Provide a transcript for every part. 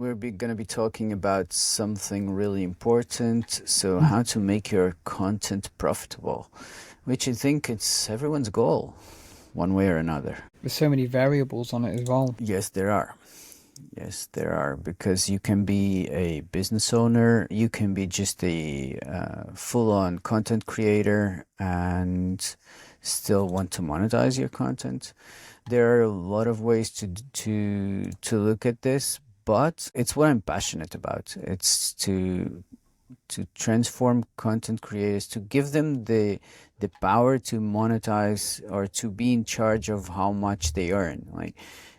We're going to be talking about something really important. So, how to make your content profitable, which I think it's everyone's goal, one way or another. There's so many variables on it as well. Yes, there are. Yes, there are, because you can be a business owner, you can be just a full-on content creator and still want to monetize your content. There are a lot of ways to look at this, but it's what I'm passionate about. It's to transform content creators, to give them the power to monetize or to be in charge of how much they earn. Like,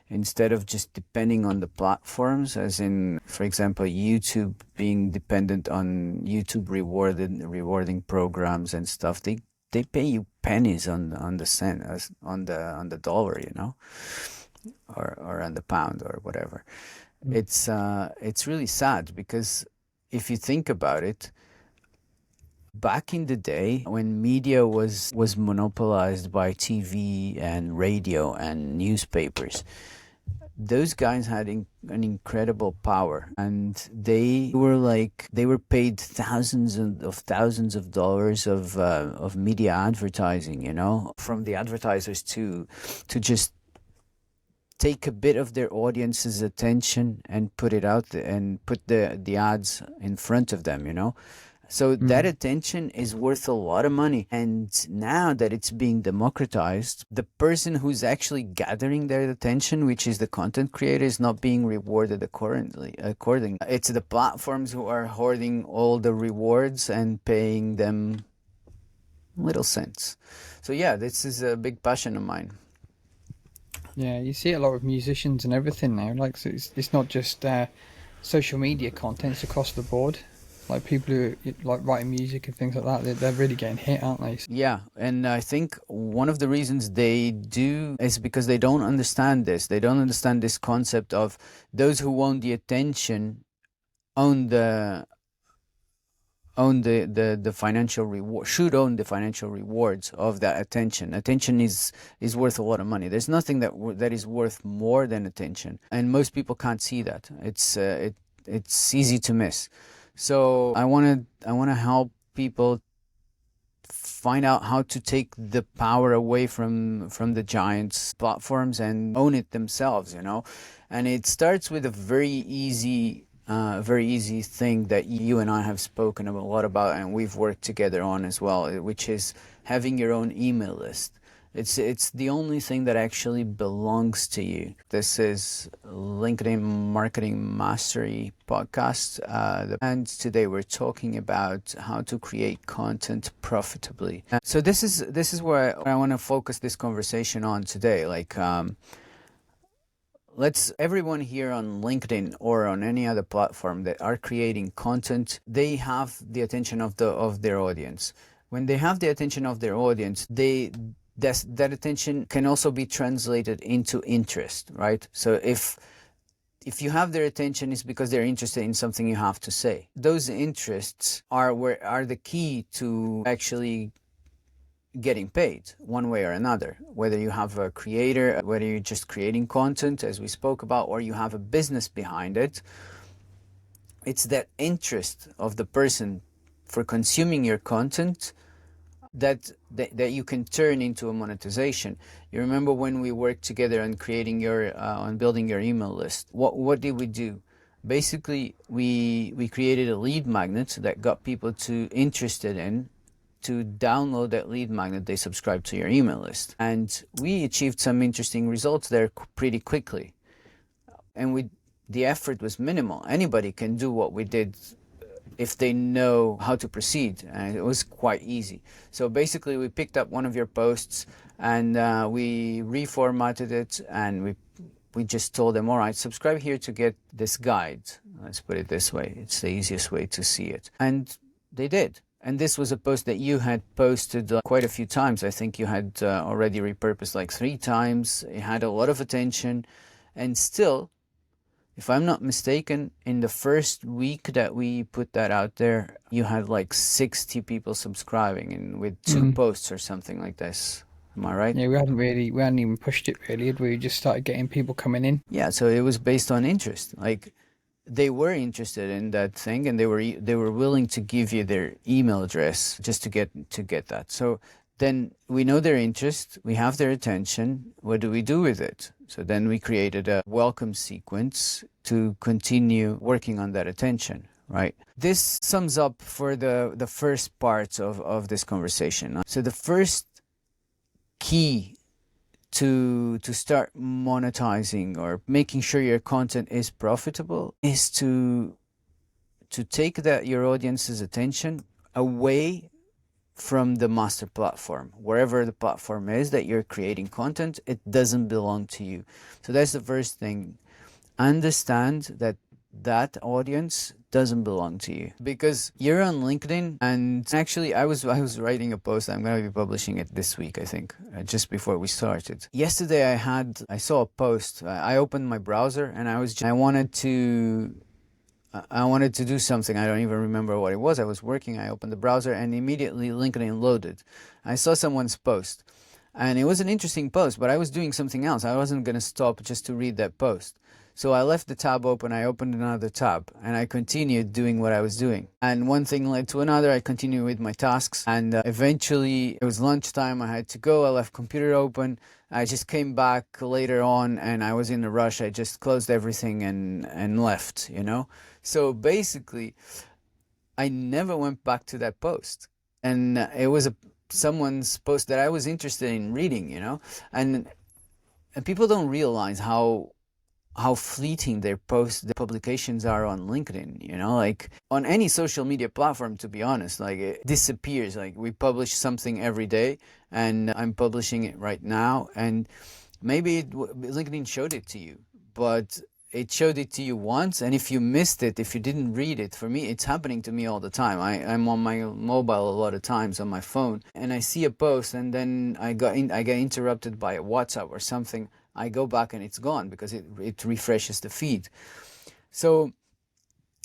instead of just depending on the platforms, as in, for example, YouTube being dependent on YouTube rewarding programs and stuff. They pay you pennies on the cent, on the dollar, or on the pound or whatever. It's really sad, because if you think about it, back in the day when media was monopolized by TV and radio and newspapers, those guys had an incredible power, and they were paid thousands of dollars of media advertising, from the advertisers to just take a bit of their audience's attention and put it out there and put the ads in front of them, So that attention is worth a lot of money. And now that it's being democratized, the person who's actually gathering their attention, which is the content creator, is not being rewarded accordingly. It's the platforms who are hoarding all the rewards and paying them little cents. So yeah, this is a big passion of mine. Yeah, you see a lot of musicians and everything now. Like, so it's not just social media content; it's across the board. Like, people who like writing music and things like that, they're really getting hit, aren't they? Yeah, and I think one of the reasons they do is because they don't understand this. They don't understand this concept of those who own the attention own the financial reward, should own the financial rewards of that attention. Attention is worth a lot of money. There's nothing that is worth more than attention, and most people can't see that. It's easy to miss. So I want to help people find out how to take the power away from the giants platforms and own it themselves, And it starts with a very easy thing that you and I have spoken a lot about, and we've worked together on as well, which is having your own email list. It's the only thing that actually belongs to you. This is LinkedIn Marketing Mastery podcast, and today we're talking about how to create content profitably. So this is where I want to focus this conversation on today. Like, everyone here on LinkedIn or on any other platform that are creating content, they have the attention of their audience. When they have the attention of their audience, that attention can also be translated into interest, right? So if you have their attention, it's because they're interested in something you have to say. Those interests are the key to actually getting paid one way or another, whether you have a creator, whether you're just creating content, as we spoke about, or you have a business behind it. It's that interest of the person for consuming your content that you can turn into a monetization. You remember when we worked together on creating on building your email list? What did we do? Basically, we created a lead magnet that got people interested in to download that lead magnet. They subscribe to your email list, and we achieved some interesting results there pretty quickly. And the effort was minimal. Anybody can do what we did if they know how to proceed, and it was quite easy. So basically, we picked up one of your posts and we reformatted it, and we just told them, all right, subscribe here to get this guide. Let's put it this way. It's the easiest way to see it. And they did. And this was a post that you had posted quite a few times. I think you had already repurposed like 3 times. It had a lot of attention. And still, if I'm not mistaken, in the first week that we put that out there, you had like 60 people subscribing, and with 2 posts or something like this. Am I right? Yeah, we hadn't even pushed it really, had we? Just started getting people coming in. Yeah, so it was based on interest. Like, they were interested in that thing, and they were willing to give you their email address just to get that. So then we know their interest, we have their attention. What do we do with it? So then we created a welcome sequence to continue working on that attention, right? This sums up for the first parts of this conversation. So the first key to start monetizing or making sure your content is profitable is to take that your audience's attention away from the master platform. Wherever the platform is that you're creating content, it doesn't belong to you. So that's the first thing. Understand that that audience doesn't belong to you, because you're on LinkedIn. And actually I was writing a post. I'm going to be publishing it this week, I think, just before we started. Yesterday I saw a post. I opened my browser and I wanted to do something. I don't even remember what it was. I was working. I opened the browser and immediately LinkedIn loaded. I saw someone's post and it was an interesting post, but I was doing something else. I wasn't going to stop just to read that post. So I left the tab open, I opened another tab, and I continued doing what I was doing. And one thing led to another. I continued with my tasks, and eventually it was lunchtime. I had to go. I left computer open. I just came back later on, and I was in a rush. I just closed everything and left, you know? So basically, I never went back to that post. And it was someone's post that I was interested in reading, you know? And people don't realize how fleeting their publications are on LinkedIn, you know, like on any social media platform, to be honest, like it disappears. Like we publish something every day, and I'm publishing it right now, and maybe LinkedIn showed it to you, but it showed it to you once, and if you missed it, if you didn't read it, for me, it's happening to me all the time. I'm on my mobile a lot of times on my phone, and I see a post, and then I get interrupted by a WhatsApp or something. I go back and it's gone because it refreshes the feed. So,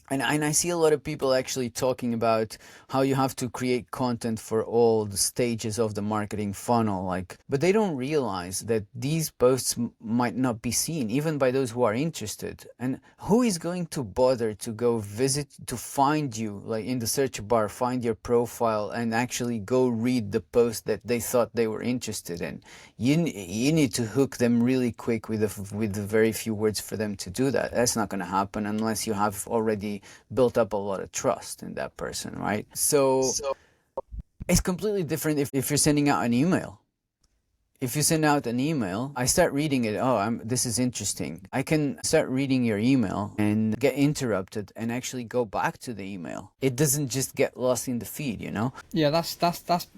and I see a lot of people actually talking about how you have to create content for all the stages of the marketing funnel, like, but they don't realize that these posts might not be seen even by those who are interested. And who is going to bother to go visit, to find you, like in the search bar, find your profile and actually go read the post that they thought they were interested in? You need to hook them really quick with the very few words for them to do that. That's not going to happen unless you have already built up a lot of trust in that person, right? So it's completely different if you're sending out an email. If you send out an email, I start reading it. Oh, this is interesting. I can start reading your email and get interrupted and actually go back to the email. It doesn't just get lost in the feed, you know? Yeah, that's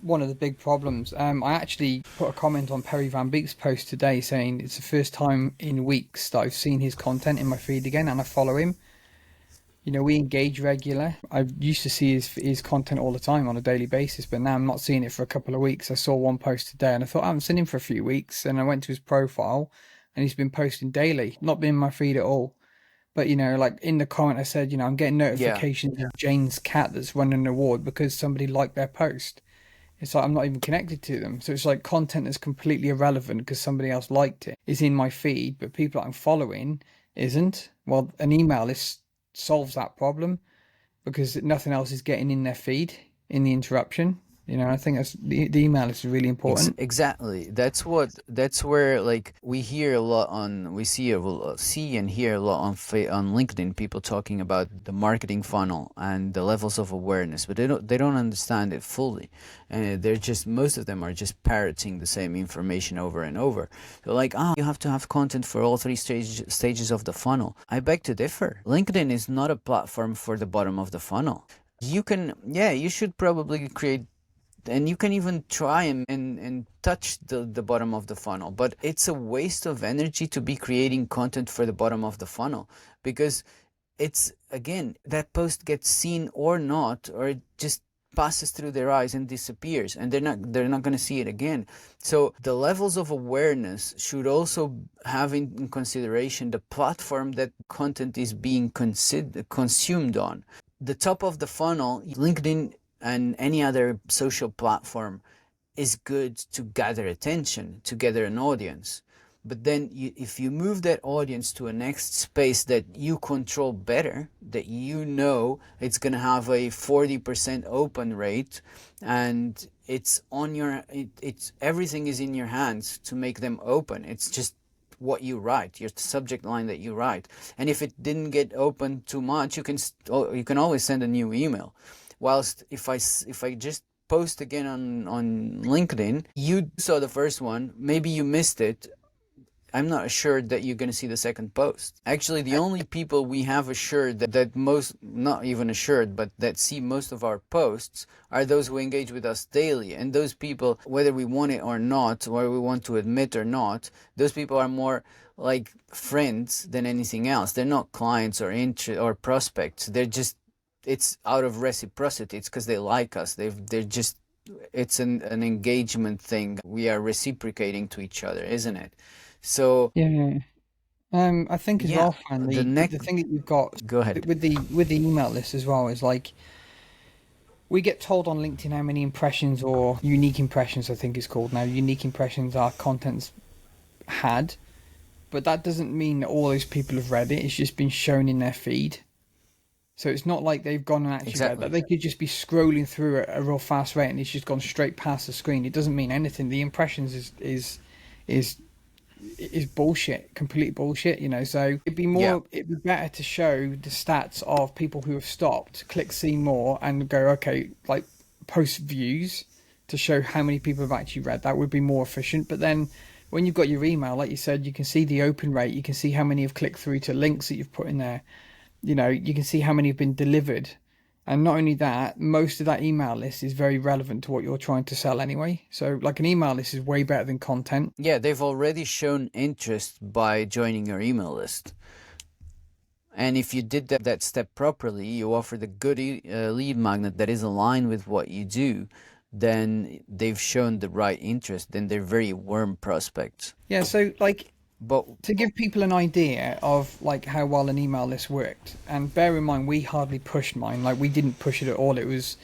one of the big problems. I actually put a comment on Perry Van Beek's post today saying it's the first time in weeks that I've seen his content in my feed again, and I follow him. You know, we engage regular. I used to see his content all the time on a daily basis, but now I'm not seeing it for a couple of weeks. I saw one post today and I thought, I haven't seen him for a few weeks. And I went to his profile and he's been posting daily, not been in my feed at all. But, you know, like in the comment, I said, you know, I'm getting notifications of Jane's cat that's won an award because somebody liked their post. It's like I'm not even connected to them. So it's like content that's completely irrelevant because somebody else liked it is in my feed, but people that I'm following isn't. Well, an email list solves that problem because nothing else is getting in their feed in the interruption. You know, I think that's the email is really important. Exactly. That's where like we hear a lot see and hear a lot on LinkedIn, people talking about the marketing funnel and the levels of awareness, but they don't understand it fully, and most of them are just parroting the same information over and over. So like, you have to have content for all three stages of the funnel. I beg to differ. LinkedIn is not a platform for the bottom of the funnel. You should probably create, and you can even try and touch the bottom of the funnel, but it's a waste of energy to be creating content for the bottom of the funnel, because it's, again, that post gets seen or not, or it just passes through their eyes and disappears, and they're not going to see it again. So the levels of awareness should also have in consideration the platform that content is being consumed on. The top of the funnel, LinkedIn and any other social platform, is good to gather attention, to gather an audience. But then if you move that audience to a next space that you control better, that you know it's going to have a 40% open rate, and it's on your, it's everything is in your hands to make them open. It's just what you write, your subject line that you write. And if it didn't get open too much, you can always send a new email. Whilst if I just post again on LinkedIn, you saw the first one, maybe you missed it. I'm not assured that you're going to see the second post. Actually, the only people we have assured that most, not even assured, but that see most of our posts are those who engage with us daily. And those people, whether we want it or not, whether we want to admit or not, those people are more like friends than anything else. They're not clients or prospects. They're just, it's out of reciprocity. It's because they like us. They're just, it's an engagement thing. We are reciprocating to each other, isn't it? So Yeah. I think as yeah, well, Fran, the the next, thing that you've got go ahead. with the email list as well is like we get told on LinkedIn how many impressions or unique impressions, I think it's called now, unique impressions our content's had, but that doesn't mean that all those people have read it. It's just been shown in their feed. So it's not like they've gone and actually read that. Exactly. They could just be scrolling through at a real fast rate and it's just gone straight past the screen. It doesn't mean anything. The impressions is is bullshit, complete bullshit, you know. So Yeah. it'd be better to show the stats of people who have stopped, click see more, and go, okay, like post views to show how many people have actually read. That would be more efficient. But then when you've got your email, like you said, you can see the open rate, you can see how many have clicked through to links that you've put in there. You know, you can see how many have been delivered. And not only that, most of that email list is very relevant to what you're trying to sell anyway. So, like, an email list is way better than content. Yeah, they've already shown interest by joining your email list. And if you did that step properly, you offered a good lead magnet that is aligned with what you do, then they've shown the right interest, then they're very warm prospects. Yeah, so, like, But to give people an idea of like how well an email list worked, and bear in mind we hardly pushed mine, like we didn't push it at all. It was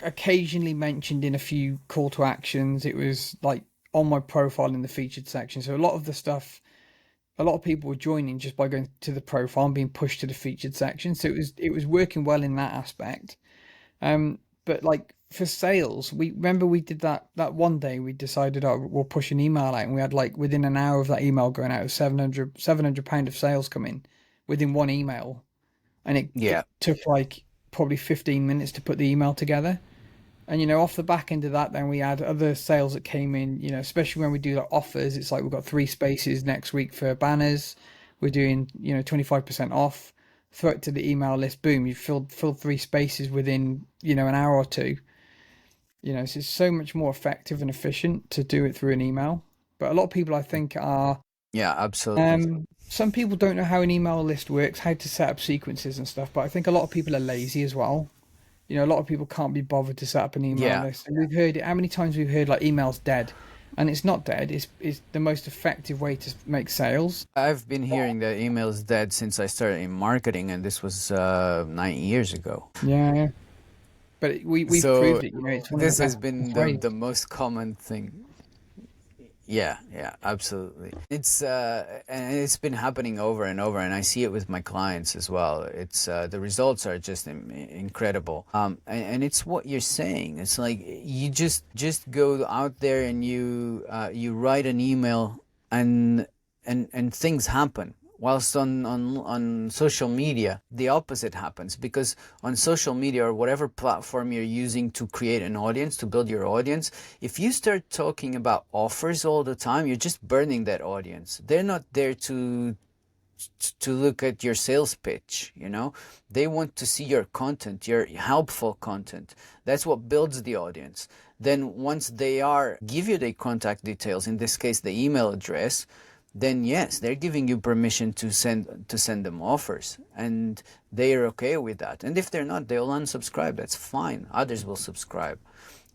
occasionally mentioned in a few call to actions. It was like on my profile in the featured section. So a lot of the stuff, a lot of people were joining just by going to the profile and being pushed to the featured section. So it was working well in that aspect. But like for sales, we did that one day. We decided, oh, we'll push an email out, and we had like within an hour of that email going out, 700 pound of sales coming within one email, and it yeah, took like probably 15 minutes to put the email together. And you know, off the back end of that, then we had other sales that came in. You know, especially when we do like offers, it's like we've got 3 spaces next week for banners. We're doing 25% off. Throw it to the email list. Boom, you filled 3 spaces within an hour or two. You know, so it's so much more effective and efficient to do it through an email. But a lot of people, I think, are yeah, absolutely. some people don't know how an email list works, how to set up sequences and stuff. But I think a lot of people are lazy as well. You know, a lot of people can't be bothered to set up an email Yeah, list. And we've heard it. How many times we've heard like emails dead, and it's not dead. It's the most effective way to make sales. I've been hearing that email is dead since I started in marketing, and this was 9 years ago. Yeah, but we've So proved it. You know, it's one of the this has best been ways. the most common thing. Yeah, absolutely. And it's been happening over and over, and I see it with my clients as well. It's the results are just incredible. And it's what you're saying. It's like you just go out there and you write an email, and things happen. Whilst on social media, the opposite happens, because on social media or whatever platform you're using to create an audience, to build your audience, if you start talking about offers all the time, you're just burning that audience. They're not there to look at your sales pitch, They want to see your content, your helpful content. That's what builds the audience. Then once they give you the contact details, in this case the email address, then yes, they're giving you permission to send them offers, and they are okay with that. And if they're not, they'll unsubscribe. That's fine. Others will subscribe,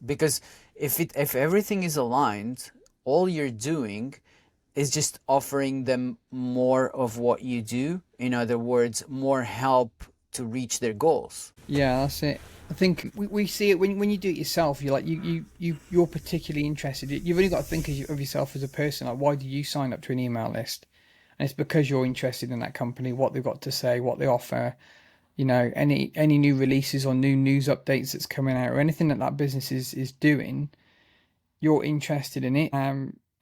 because if everything is aligned, all you're doing is just offering them more of what you do. In other words, more help to reach their goals. Yeah, that's it. I think we see it when you do it yourself. You're like you're particularly interested. You've only got to think of yourself as a person. Like, why do you sign up to an email list? And it's because you're interested in that company, what they've got to say, what they offer. You know, any new releases or new news updates that's coming out, or anything that business is doing. You're interested in it.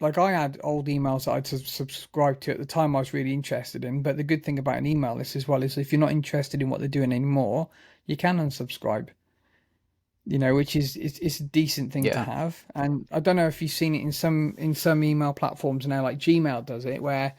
Like I had old emails that I'd subscribed to at the time I was really interested in. But the good thing about an email list as well is if you're not interested in what they're doing anymore, you can unsubscribe. You know, which is it's a decent thing to Yeah. have. And I don't know if you've seen it in some email platforms now, like Gmail does it, where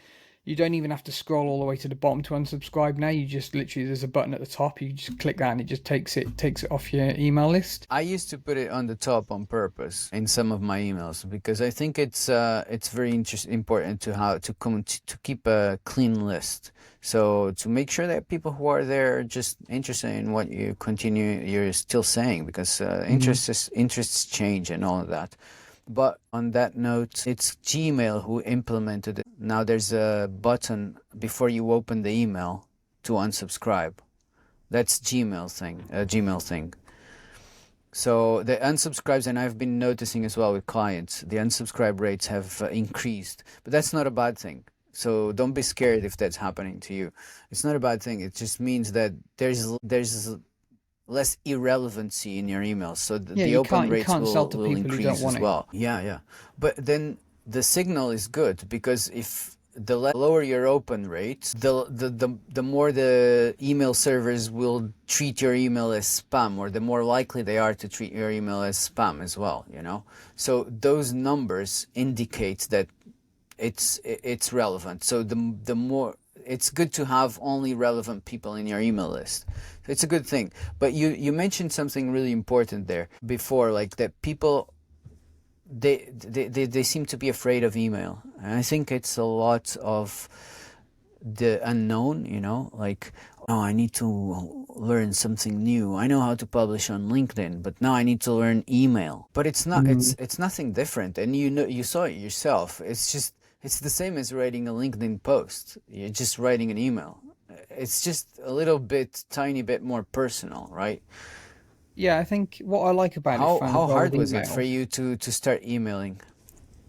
you don't even have to scroll all the way to the bottom to unsubscribe now. You just literally, there's a button at the top. You just click that and it just takes it off your email list. I used to put it on the top on purpose in some of my emails because I think it's very important to keep a clean list. So to make sure that people who are there are just interested in what you're still saying, because interests change and all of that. But on that note, it's Gmail who implemented it. Now there's a button before you open the email to unsubscribe. That's Gmail thing. So the unsubscribes, and I've been noticing as well with clients, the unsubscribe rates have increased. But that's not a bad thing. So don't be scared if that's happening to you. It's not a bad thing. It just means that there's less irrelevancy in your emails, so the open rates will increase as well. Yeah. But then the signal is good, because if the lower your open rate, the more the email servers will treat your email as spam, or the more likely they are to treat your email as spam as well, you know. So those numbers indicate that it's relevant. So the more, it's good to have only relevant people in your email list. It's a good thing. But you mentioned something really important there before, like that people, they seem to be afraid of email. And I think it's a lot of the unknown, you know, like, oh, I need to learn something new. I know how to publish on LinkedIn, but now I need to learn email. But it's not, it's nothing different. And you know, you saw it yourself. It's the same as writing a LinkedIn post. You're just writing an email. It's just a little bit, tiny bit more personal, right? Yeah, I think what I like about it, Fran, How hard was it for you to start emailing?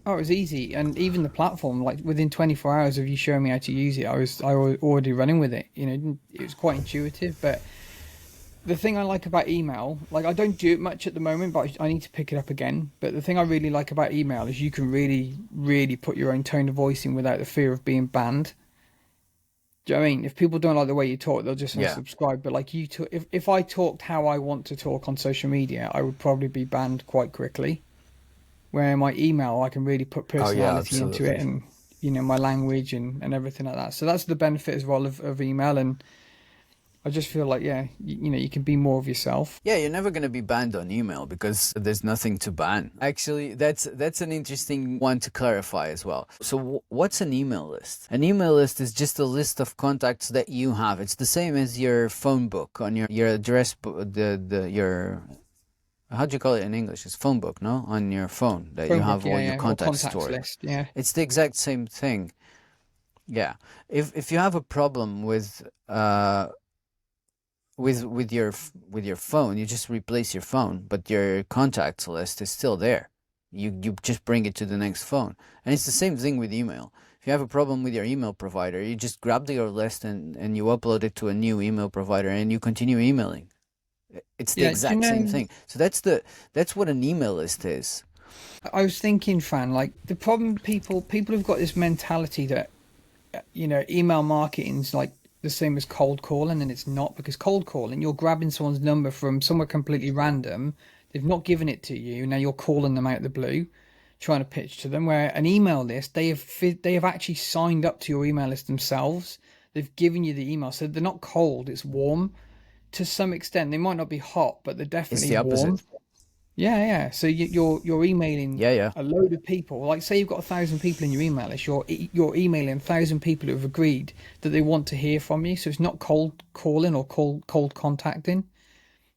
Oh, it was easy, and even the platform, like within 24 hours of you showing me how to use it, I was already running with it. You know, it was quite intuitive. But the thing I like about email, like I don't do it much at the moment, but I need to pick it up again. But the thing I really like about email is you can really, really put your own tone of voice in without the fear of being banned. Do you know what I mean? If people don't like the way you talk, they'll just unsubscribe. But like you talk, if I talked how I want to talk on social media, I would probably be banned quite quickly. Where in my email, I can really put personality into it, and you know, my language and everything like that. So that's the benefit as well of email. And I just feel like, yeah, you know, you can be more of yourself. Yeah, you're never going to be banned on email because there's nothing to ban. Actually, that's an interesting one to clarify as well. So what's an email list? An email list is just a list of contacts that you have. It's the same as your phone book on your address, your, how do you call it in English? It's phone book, no? On your phone that you have all your contacts stored. List, yeah. It's the exact same thing. Yeah. If you have a problem with your phone, you just replace your phone, but your contacts list is still there. You just bring it to the next phone. And it's the same thing with email. If you have a problem with your email provider, you just grab your list and you upload it to a new email provider and you continue emailing. It's the exact same thing. So that's what an email list is. I was thinking, Fran, like the problem, people have got this mentality that, you know, email marketing's like the same as cold calling, and it's not, because cold calling, you're grabbing someone's number from somewhere completely random. They've not given it to you. Now you're calling them out of the blue, trying to pitch to them. Where an email list, they have actually signed up to your email list themselves. They've given you the email, so they're not cold. It's warm to some extent. They might not be hot, but they're definitely warm. It's the opposite. Yeah. So you're emailing a load of people. Like, say you've got 1,000 people in your email list. You're emailing 1,000 people who have agreed that they want to hear from you. So it's not cold calling or cold contacting.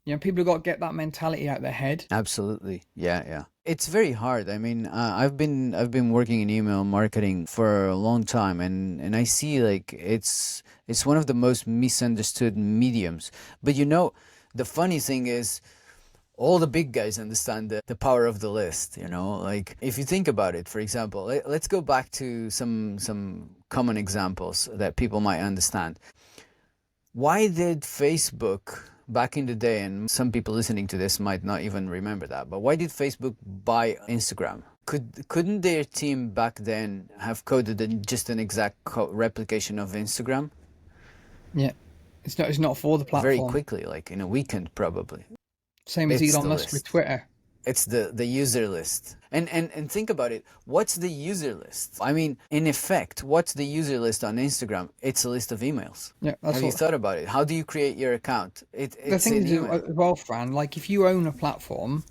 You know, people have got to get that mentality out of their head. Absolutely. Yeah. It's very hard. I mean, I've been working in email marketing for a long time, and I see like it's one of the most misunderstood mediums. But the funny thing is, all the big guys understand the power of the list. Like if you think about it, for example, let's go back to some common examples that people might understand. Why did Facebook back in the day, and some people listening to this might not even remember that, but why did Facebook buy Instagram? Couldn't their team back then have coded just an exact replication of Instagram Yeah, it's not for the very platform. quickly, like in a weekend probably? Same as It's Elon the Musk with list. Twitter. It's the user list. And think about it. What's the user list? I mean, in effect, what's the user list on Instagram? It's a list of emails. Yeah, that's Have you what. thought about it? How do you create your account? The It's thing an is, email. well, Fran, like if you own a platform,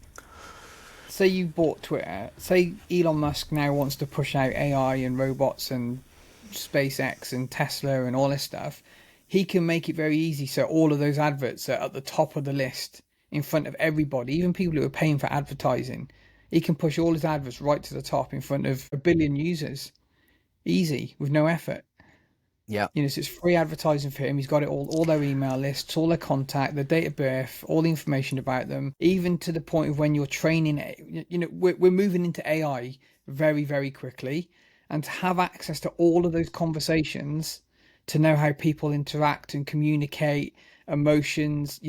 say you bought Twitter, say Elon Musk now wants to push out AI and robots and SpaceX and Tesla and all this stuff, he can make it very easy so all of those adverts are at the top of the list in front of everybody, even people who are paying for advertising. He can push all his adverts right to the top in front of a billion users, easy, with no effort. Yeah. So it's free advertising for him. He's got it all their email lists, all their contact, their date of birth, all the information about them, even to the point of when you're training it. We're moving into AI very, very quickly. And to have access to all of those conversations, to know how people interact and communicate, emotions,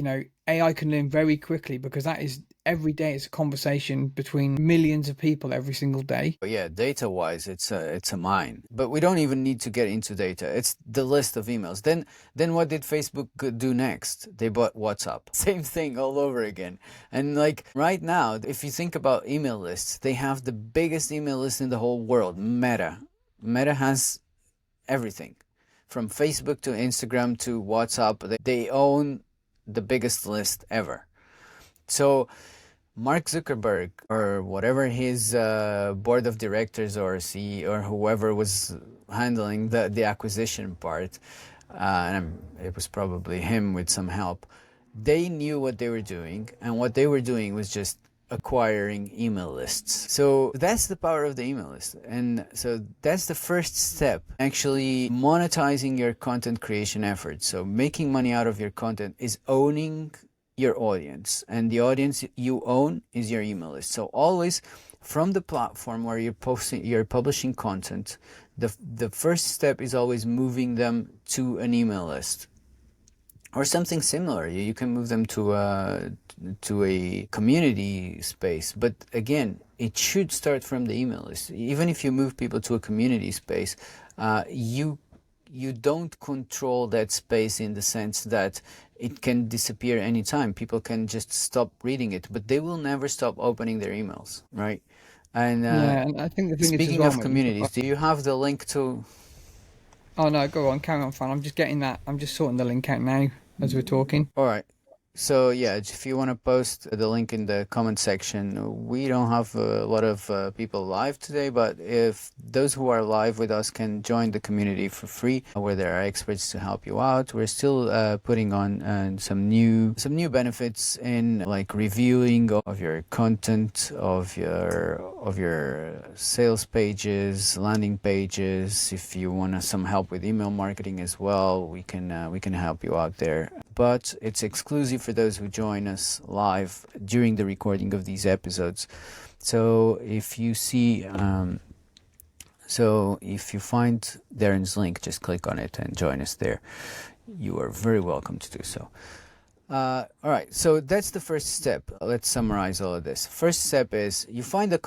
AI can learn very quickly because that is every day it's a conversation between millions of people every single day. But yeah, data-wise, it's a mine. But we don't even need to get into data. It's the list of emails. Then what did Facebook do next? They bought WhatsApp. Same thing all over again. And like right now, if you think about email lists, they have the biggest email list in the whole world, Meta. Meta has everything from Facebook to Instagram to WhatsApp. They own the biggest list ever. So Mark Zuckerberg, or whatever his board of directors or CEO or whoever was handling the acquisition part, and it was probably him with some help, they knew what they were doing, and what they were doing was just acquiring email lists. So that's the power of the email list. And so that's the first step, actually monetizing your content creation efforts. So making money out of your content is owning your audience, and the audience you own is your email list. So always from the platform where you're publishing content, the first step is always moving them to an email list or something similar. You can move them to a community space, but again, it should start from the email list. Even if you move people to a community space, you don't control that space in the sense that it can disappear anytime. People can just stop reading it, but they will never stop opening their emails, right? And Yeah, and I think the thing is as speaking well, of mate, you talk communities, about. do you have the link to? Oh no, go on, carry on, Fran. I'm just getting that. I'm just sorting the link out now as we're talking. All right. So yeah, if you want to post the link in the comment section, we don't have a lot of people live today, but if those who are live with us can join the community for free, where there are experts to help you out. We're still putting on some new benefits in like reviewing of your content, of your sales pages, landing pages. If you want some help with email marketing as well, we can help you out there. But it's exclusive for those who join us live during the recording of these episodes. So if you see, if you find Darren's link, just click on it and join us there. You are very welcome to do so. All right, so that's the first step. Let's summarize all of this. First step is you find a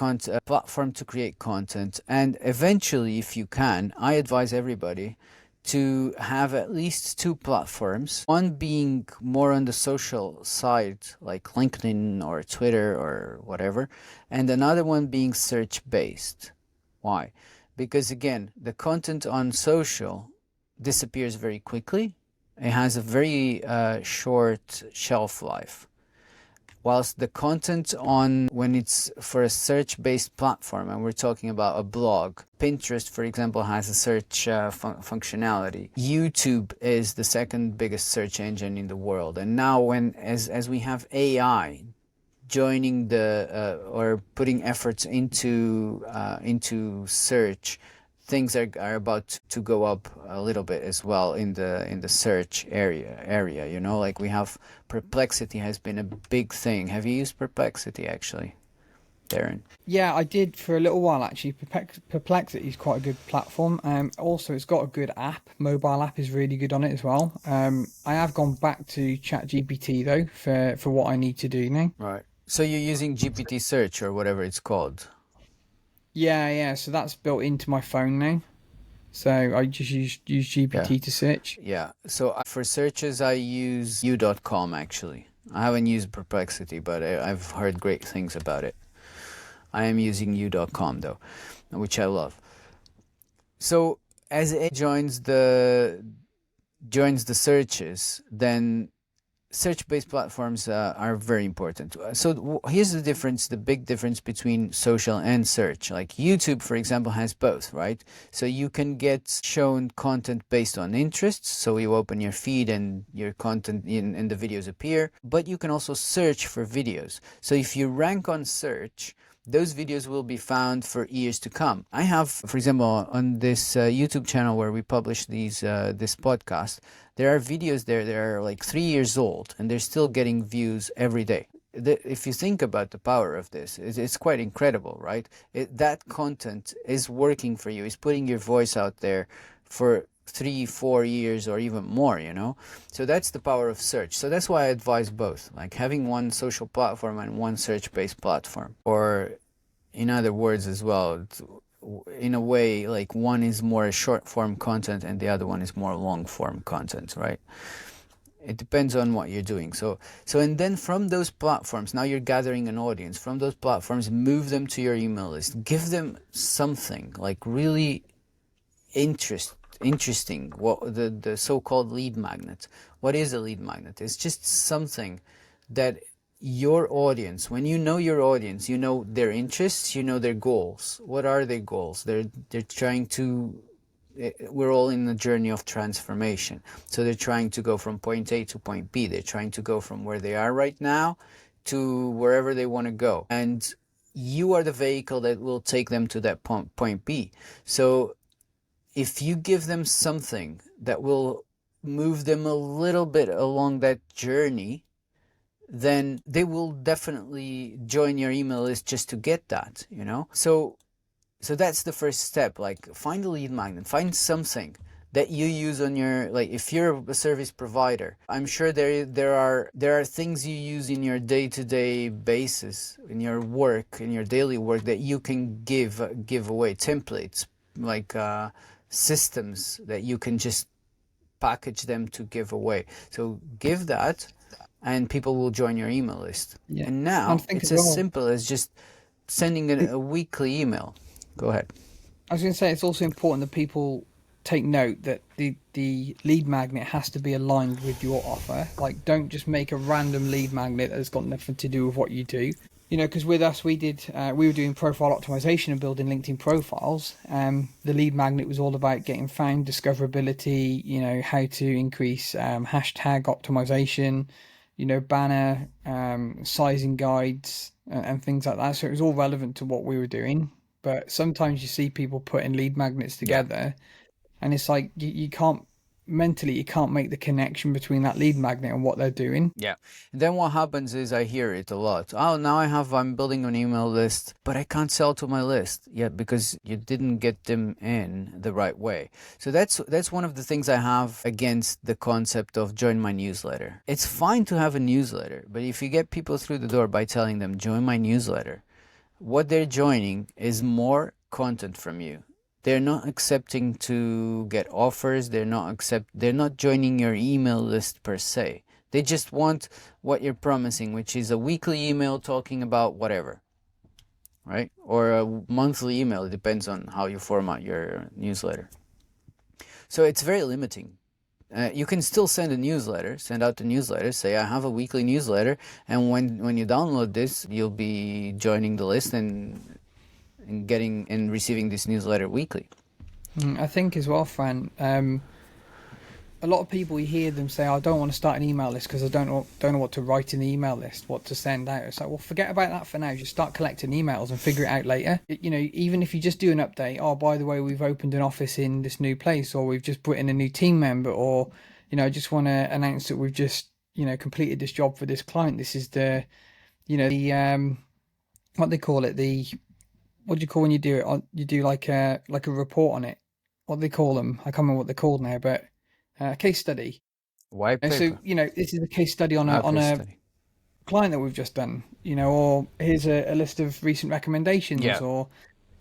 platform to create content, and eventually, if you can, I advise everybody to have at least two platforms, one being more on the social side like LinkedIn or Twitter or whatever, and another one being search based. Why? Because again, the content on social disappears very quickly. It has a very short shelf life. Whilst the content when it's for a search-based platform, and we're talking about a blog, Pinterest, for example, has a search functionality. YouTube is the second biggest search engine in the world. And now as we have AI joining the or putting efforts into search, things are about to go up a little bit as well in the search area. You know, like we have Perplexity has been a big thing. Have you used Perplexity actually, Darren? Yeah, I did for a little while actually. Perplexity is quite a good platform. Also, it's got a good app. Mobile app is really good on it as well. I have gone back to ChatGPT though for what I need to do now. Right. So you're using GPT search or whatever it's called. Yeah. So that's built into my phone now. So I just use Yeah. GPT to search. Yeah. So for searches, I use U.com actually. I haven't used Perplexity, but I've heard great things about it. I am using U.com though, which I love. So as it joins the searches, then search-based platforms are very important. So here's the difference, the big difference between social and search. Like YouTube, for example, has both, right? So you can get shown content based on interests. So you open your feed and your content in the videos appear. But you can also search for videos. So if you rank on search, those videos will be found for years to come. I have, for example, on this YouTube channel where we publish this podcast, there are videos there that are like 3 years old and they're still getting views every day. If you think about the power of this, it's quite incredible, right? That content is working for you. It's putting your voice out there for 3-4 years or even more, you know. So that's the power of search. So that's why I advise both, like having one social platform and one search-based platform, or in other words as well, in a way, like one is more short form content and the other one is more long form content, right? It depends on what you're doing. So and then from those platforms, now you're gathering an audience. From those platforms, move them to your email list. Give them something like really interesting. What the so-called lead magnet. What is a lead magnet? It's just something that your audience, when you know your audience, you know their interests, you know their goals. What are their goals? They're trying to, we're all in the journey of transformation. So they're trying to go from point A to point B. They're trying to go from where they are right now to wherever they want to go. And you are the vehicle that will take them to that point B. So if you give them something that will move them a little bit along that journey, then they will definitely join your email list just to get that, you know? So that's the first step. Like, find a lead magnet, find something that you use on your, like, if you're a service provider, I'm sure there are things you use in your day-to-day basis, in your work, in your daily work, that you can give away, templates, like systems that you can just package them to give away. So give that, and people will join your email list. Yeah. And And I now think it's as as well, simple as just sending a weekly email. Go ahead. I was going to say it's also important that people take note that the lead magnet has to be aligned with your offer. Like, don't just make a random lead magnet that's got nothing to do with what you do. You know, because with us, we were doing profile optimization and building LinkedIn profiles. The lead magnet was all about getting found, discoverability, you know, how to increase hashtag optimization, you know, banner, sizing guides and things like that. So it was all relevant to what we were doing. But sometimes you see people putting lead magnets together, and it's like you can't mentally, you can't make the connection between that lead magnet and what they're doing. Yeah. Then what happens is I hear it a lot. Oh, now I'm building an email list, but I can't sell to my list yet because you didn't get them in the right way. So that's one of the things I have against the concept of join my newsletter. It's fine to have a newsletter, but if you get people through the door by telling them join my newsletter, what they're joining is more content from you. They're not accepting to get offers. They're not joining your email list per se. They just want what you're promising, which is a weekly email talking about whatever, right? Or a monthly email. It depends on how you format your newsletter. So it's very limiting. You can still send out the newsletter, say I have a weekly newsletter, and when you download this, you'll be joining the list and getting and receiving this newsletter weekly. I think as well, Fran, a lot of people, you hear them say, "I don't want to start an email list because I don't know what to write in the email list, what to send out." It's like, well, forget about that for now. Just start collecting emails and figure it out later. Even if you just do an update, oh, by the way, we've opened an office in this new place, or we've just put in a new team member, or I just want to announce that we've just completed this job for this client. This is the the what they call it, the what do you call when you do it? You do like a report on it. What do they call them? I can't remember what they're called now, but case study. White So paper. this is a case study on Okay, a study. client that we've just done. Or here's a list of recent recommendations, Yeah, or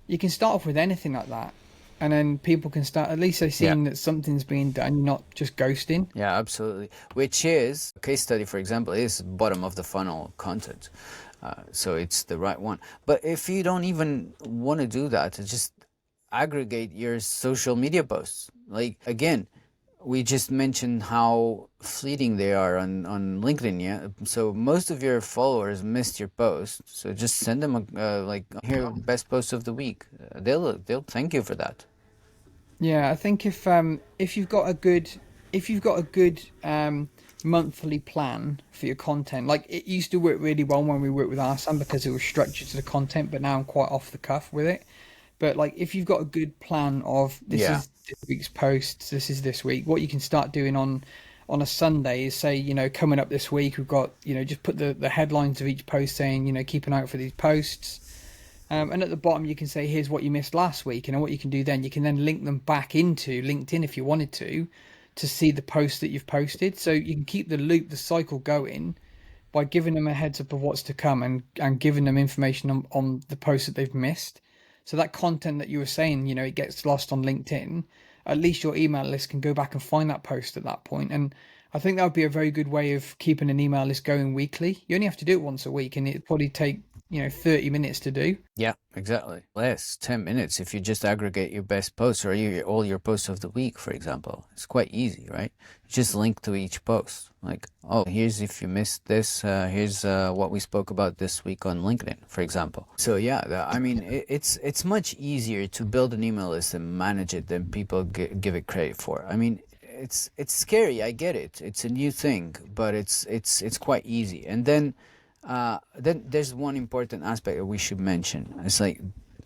you can start off with anything like that, and then people can start. At least they've yeah. seen that something's being done. You're not just ghosting. Yeah, absolutely. Which is, case study, for example, is bottom of the funnel content. So it's the right one. But if you don't even want to do that, just aggregate your social media posts. Like, again, we just mentioned how fleeting they are on LinkedIn, yeah? So most of your followers missed your post. So just send them like, here, best post of the week. They'll thank you for that. Yeah, I think if you've got a good monthly plan for your content, like it used to work really well when we worked with Arsan because it was structured to the content, but now I'm quite off the cuff with it. But like if you've got a good plan of this Yeah. is this week's posts, this is this week, what you can start doing on a Sunday is say, coming up this week we've got, just put the headlines of each post saying, keep an eye out for these posts. And at the bottom, you can say, here's what you missed last week. And what you can do then, you can then link them back into LinkedIn if you wanted to see the posts that you've posted. So you can keep the loop, the cycle going by giving them a heads up of what's to come and giving them information on the posts that they've missed. So that content that you were saying, it gets lost on LinkedIn, at least your email list can go back and find that post at that point. And I think that would be a very good way of keeping an email list going weekly. You only have to do it once a week and it'd probably take 30 minutes to do. Yeah, exactly. Less 10 minutes if you just aggregate your best posts or all your posts of the week, for example. It's quite easy, right? Just link to each post. Like, oh, here's if you missed this, here's what we spoke about this week on LinkedIn, for example. So yeah, I mean, it's much easier to build an email list and manage it than people give it credit for. I mean, it's scary. I get it. It's a new thing, but it's quite easy. And then there's one important aspect that we should mention. It's like,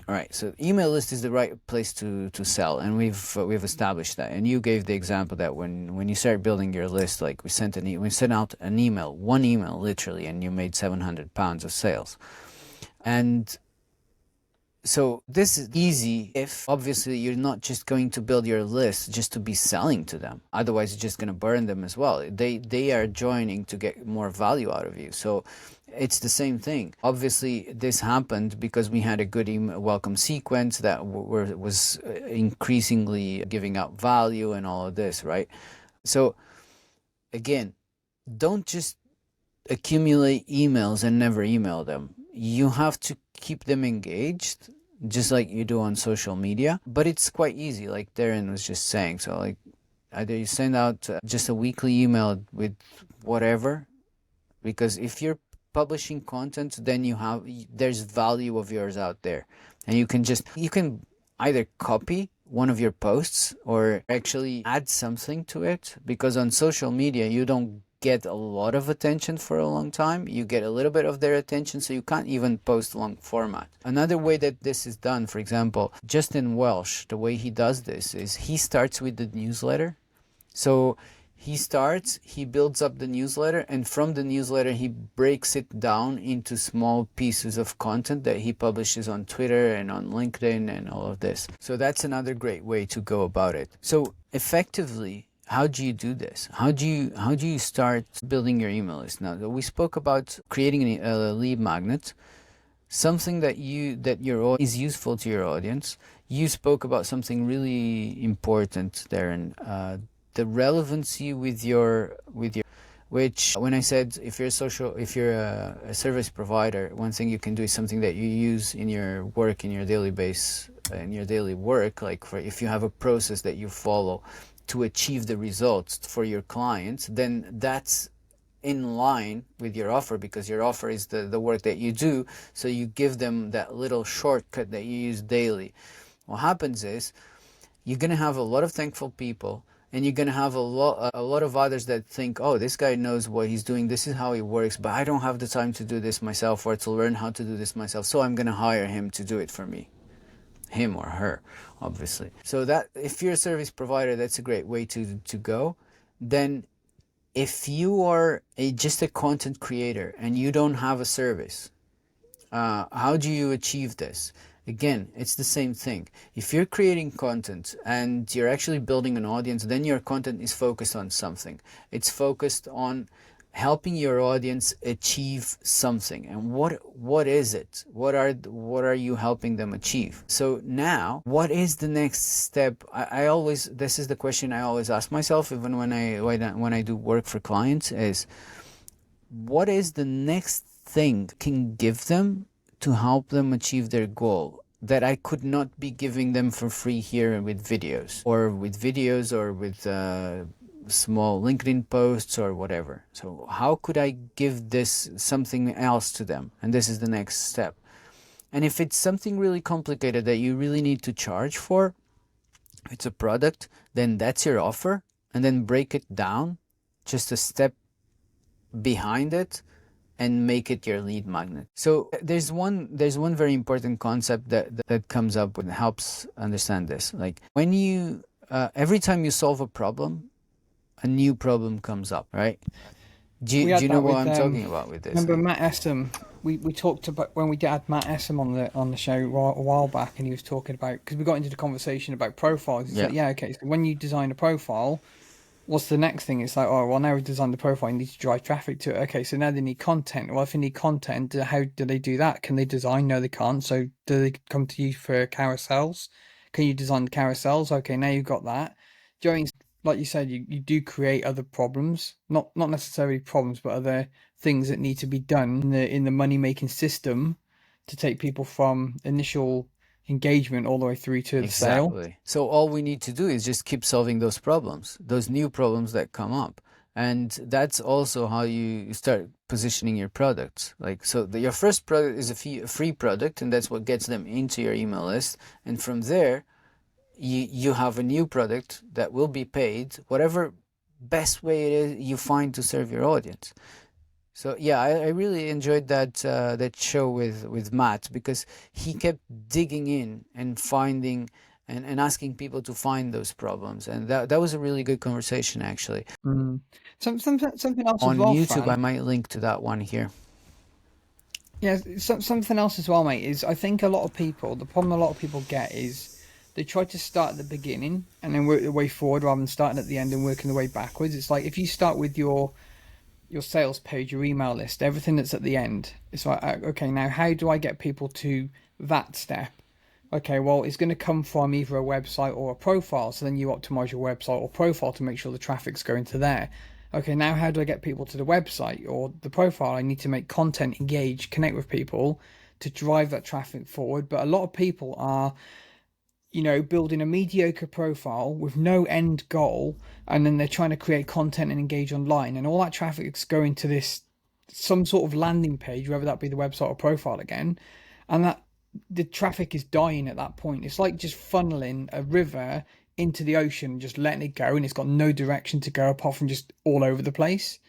all right, so email list is the right place to sell, and we've established that. And you gave the example that when you start building your list, like we sent out an email, one email literally, and you made £700 of sales. And so this is easy if obviously you're not just going to build your list just to be selling to them. Otherwise, you're just going to burn them as well. They are joining to get more value out of you. So it's the same thing. Obviously, this happened because we had a good email welcome sequence that was increasingly giving out value and all of this, right? So again, don't just accumulate emails and never email them. You have to keep them engaged, just like you do on social media. But it's quite easy, like Darren was just saying. So like either you send out just a weekly email with whatever, because if you're publishing content, then there's value of yours out there, and you can either copy one of your posts or actually add something to it, because on social media you don't get a lot of attention for a long time. You get a little bit of their attention, so you can't even post long format. Another way that this is done, for example, Justin Welsh, the way he does this is he starts with the newsletter. So he builds up the newsletter, and from the newsletter he breaks it down into small pieces of content that he publishes on Twitter and on LinkedIn and all of this. So that's another great way to go about it. So effectively, how do you do this? How do you start building your email list? Now, we spoke about creating a lead magnet, something that is useful to your audience. You spoke about something really important, Darren, the relevancy with your, which when I said if you're a service provider, one thing you can do is something that you use in your work, in your daily work, like if you have a process that you follow to achieve the results for your clients, then that's in line with your offer, because your offer is the work that you do. So you give them that little shortcut that you use daily. What happens is you're going to have a lot of thankful people, and you're going to have a lot of others that think, oh, this guy knows what he's doing, this is how he works, but I don't have the time to do this myself or to learn how to do this myself, so I'm going to hire him to do it for me. Him or her, obviously. So that if you're a service provider, that's a great way to go. Then if you are just a content creator and you don't have a service, how do you achieve this? Again, it's the same thing. If you're creating content and you're actually building an audience, then your content is focused on something. It's focused on helping your audience achieve something. And what is it? What are you helping them achieve? So now, what is the next step? This is the question I always ask myself, even when I do work for clients, is what is the next thing I can give them to help them achieve their goal that I could not be giving them for free here with videos or with small LinkedIn posts or whatever. So how could I give this something else to them? And this is the next step. And if it's something really complicated that you really need to charge for, if it's a product, then that's your offer, and then break it down just a step behind it and make it your lead magnet. So there's one very important concept that comes up and helps understand this. Like when you every time you solve a problem, a new problem comes up, right? Do you know what I'm talking about with this? Remember Matt Essam? We talked about when we had Matt Essam on the show a while back, and he was talking about, because we got into the conversation about profiles. He's like, yeah, okay. So when you design a profile, what's the next thing? It's like, oh, well, now we've designed the profile, you need to drive traffic to it. Okay, so now they need content. Well, if they need content, how do they do that? Can they design? No, they can't. So do they come to you for carousels? Can you design the carousels? Okay, now you've got that. During, like you said, you do create other problems, not necessarily problems, but other things that need to be done in the money-making system to take people from initial engagement all the way through to the sale. Exactly. So all we need to do is just keep solving those problems, those new problems that come up. And that's also how you start positioning your products. Like, so your first product is a free product, and that's what gets them into your email list. And from there, you have a new product that will be paid, whatever best way it is you find to serve your audience. So yeah, I really enjoyed that show with Matt, because he kept digging in and finding and asking people to find those problems, and that was a really good conversation, actually. Something else On as well, YouTube, Fran. I might link to that one here. Yeah, something else as well, mate, is I think the problem a lot of people get is they try to start at the beginning and then work their way forward rather than starting at the end and working their way backwards. It's like if you start with your sales page, your email list, everything that's at the end, it's like, okay, now how do I get people to that step? Okay, well, it's going to come from either a website or a profile. So then you optimize your website or profile to make sure the traffic's going to there. Okay, now how do I get people to the website or the profile? I need to make content, engage, connect with people to drive that traffic forward. But a lot of people are, building a mediocre profile with no end goal, and then they're trying to create content and engage online, and all that traffic is going to some sort of landing page, whether that be the website or profile again, and that the traffic is dying at that point. It's like just funneling a river into the ocean, just letting it go, and it's got no direction to go apart from just all over the place.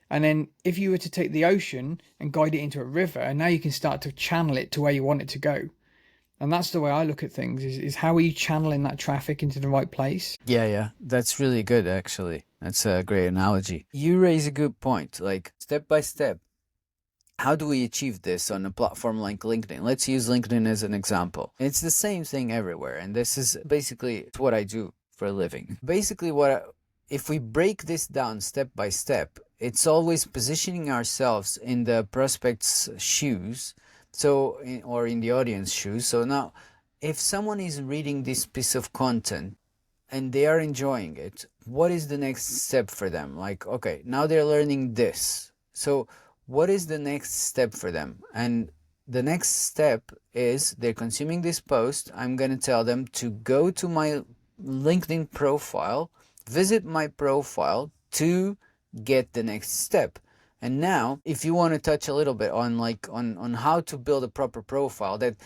And then if you were to take the ocean and guide it into a river, now you can start to channel it to where you want it to go. And that's the way I look at things, is how are you channeling that traffic into the right place? Yeah, that's really good, actually. That's a great analogy. You raise a good point, like step by step. How do we achieve this on a platform like LinkedIn? Let's use LinkedIn as an example. It's the same thing everywhere, and this is basically what I do for a living. Basically, if we break this down step by step, it's always positioning ourselves in the prospect's shoes, or in the audience shoes. So now, if someone is reading this piece of content and they are enjoying it, what is the next step for them? Like, okay, now they're learning this. So what is the next step for them? And the next step is they're consuming this post. I'm going to tell them to go to my LinkedIn profile, visit my profile to get the next step. And now, if you want to touch a little bit on how to build a proper profile, that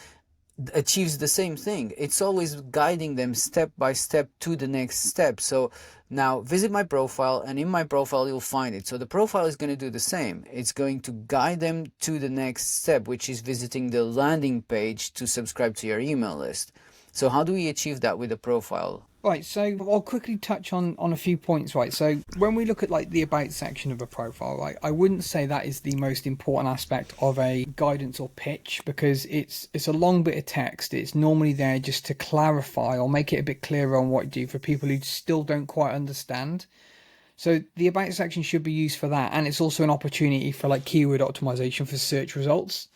achieves the same thing. It's always guiding them step by step to the next step. So now visit my profile, and in my profile you'll find it. So the profile is going to do the same. It's going to guide them to the next step, which is visiting the landing page to subscribe to your email list. So how do we achieve that with a profile? Right, so I'll quickly touch on a few points, right? So when we look at like the about section of a profile, right, I wouldn't say that is the most important aspect of a guidance or pitch, because it's a long bit of text. It's normally there just to clarify or make it a bit clearer on what you do for people who still don't quite understand. So the about section should be used for that, and it's also an opportunity for like keyword optimization for search results.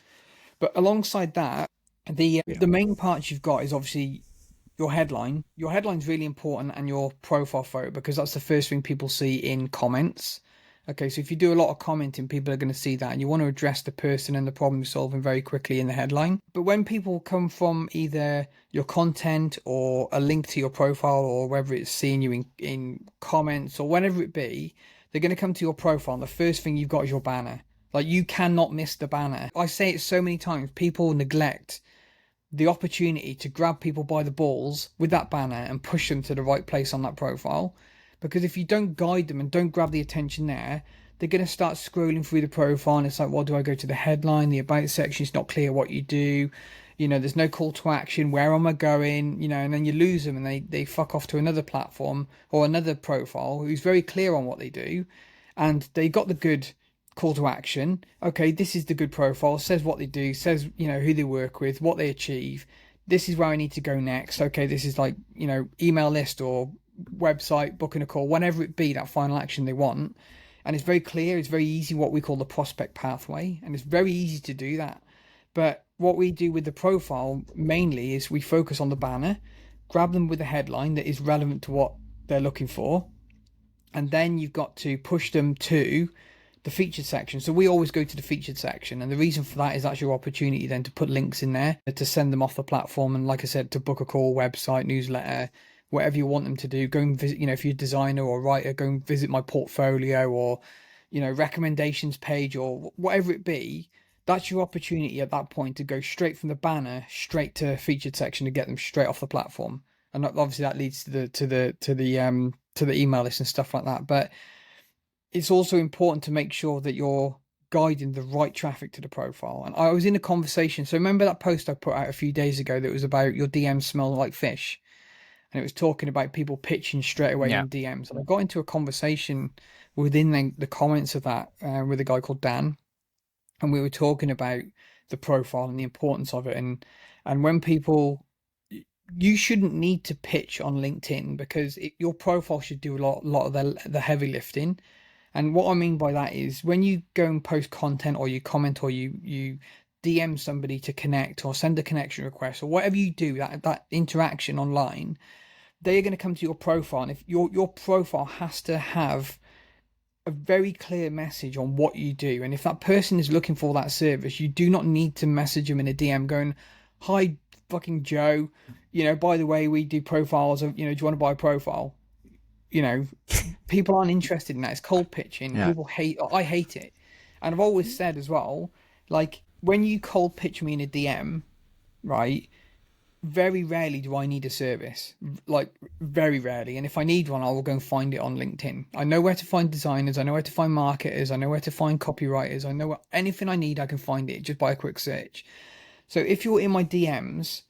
But alongside that, the main part you've got is obviously your headline. Your headline's really important, and your profile photo, because that's the first thing people see in comments. Okay, so if you do a lot of commenting, people are going to see that, and you want to address the person and the problem you're solving very quickly in the headline. But when people come from either your content or a link to your profile, or whether it's seeing you in comments or whatever it be, they're going to come to your profile, and the first thing you've got is your banner. Like, you cannot miss the banner. I say it so many times, people neglect the opportunity to grab people by the balls with that banner and push them to the right place on that profile. Because if you don't guide them and don't grab the attention there, they're going to start scrolling through the profile, and it's like, well, do I go to the headline, the about section? It's not clear what you do. There's no call to action. Where am I going? And then you lose them, and they fuck off to another platform or another profile who's very clear on what they do, and they got the good call to action. Okay, this is the good profile, says what they do, says, who they work with, what they achieve. This is where I need to go next. Okay, this is like, email list or website, booking a call, whatever it be, that final action they want. And it's very clear, it's very easy, what we call the prospect pathway, and it's very easy to do that. But what we do with the profile mainly is we focus on the banner, grab them with a headline that is relevant to what they're looking for, and then you've got to push them to the featured section. So we always go to the featured section, and the reason for that is that's your opportunity then to put links in there to send them off the platform, and like I said, to book a call, website, newsletter, whatever you want them to do. Go and visit, if you're a designer or writer, go and visit my portfolio, or recommendations page, or whatever it be. That's your opportunity at that point to go straight from the banner straight to featured section to get them straight off the platform. And obviously that leads to the email list and stuff like that. But it's also important to make sure that you're guiding the right traffic to the profile. And I was in a conversation. So remember that post I put out a few days ago that was about your DMs smell like fish? And it was talking about people pitching straight away in DMs. And I got into a conversation within the comments of that with a guy called Dan. And we were talking about the profile and the importance of it. And when people, you shouldn't need to pitch on LinkedIn, because your profile should do a lot of the heavy lifting. And what I mean by that is, when you go and post content, or you comment, or you DM somebody to connect, or send a connection request, or whatever you do, that interaction online, they are going to come to your profile. And if your profile has to have a very clear message on what you do, and if that person is looking for that service, you do not need to message them in a DM going, "Hi, fucking Joe, by the way, we do profiles of, do you want to buy a profile?" People aren't interested in that. It's cold pitching. People I hate it. And I've always said as well, like, when you cold pitch me in a DM, right, very rarely do I need a service. Like, very rarely. And if I need one, I will go and find it on LinkedIn. I know where to find designers, I know where to find marketers, I know where to find copywriters, I know anything I need, I can find it just by a quick search. So if you're in my DMs,